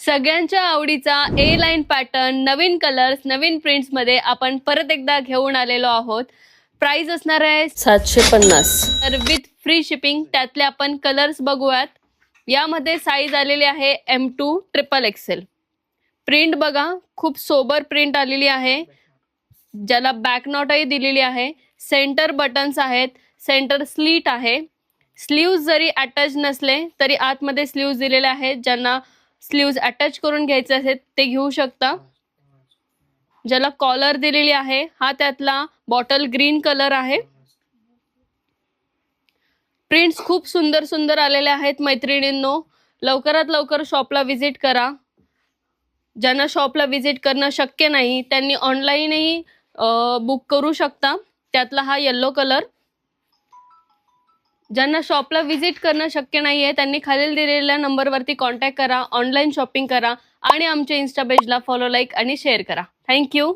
सगळ्यांच्या आवडीचा ए line pattern, नवीन colours, नवीन prints मध्ये आपण परत एकदा घेऊन आलेलो आहोत. प्राइस असणार आहे 750. तर विथ फ्री शिपिंग. त्यातले आपण कलर्स बघूयात. यामध्ये साईज आलेली आहे M2 XXL. प्रिंट बघा, खूप सोबर प्रिंट आलेली आहे, ज्याला बॅक नॉटही दिलेली आहे. सेंटर बटन्स आहेत, सेंटर स्लीट आहे. स्लीव्ज जरी अटॅच नसले तरी आतमध्ये स्लीव्ज दिलेले आहेत. ज्यांना स्लीव्ज अटॅच करून घ्यायचे आहेत ते घेऊ शकता. ज्याला कॉलर दिलेली आहे, हा त्यातला बॉटल ग्रीन कलर आहे. प्रिंट्स खूप सुंदर सुंदर आलेले आहेत मैत्रिणींनो. लवकरात लवकर शॉपला व्हिजिट करा. ज्यांना शॉपला व्हिजिट करणं शक्य नाही त्यांनी ऑनलाईनही बुक करू शकता. त्यातला हा येलो कलर. ज्यांना शॉपला व्हिजिट करणं शक्य नाहीये त्यांनी खालील दिलेल्या नंबरवरती कॉन्टॅक्ट करा, ऑनलाईन शॉपिंग करा आणि आमच्या इन्स्टा पेजला फॉलो, लाईक आणि शेअर करा. थँक्यू.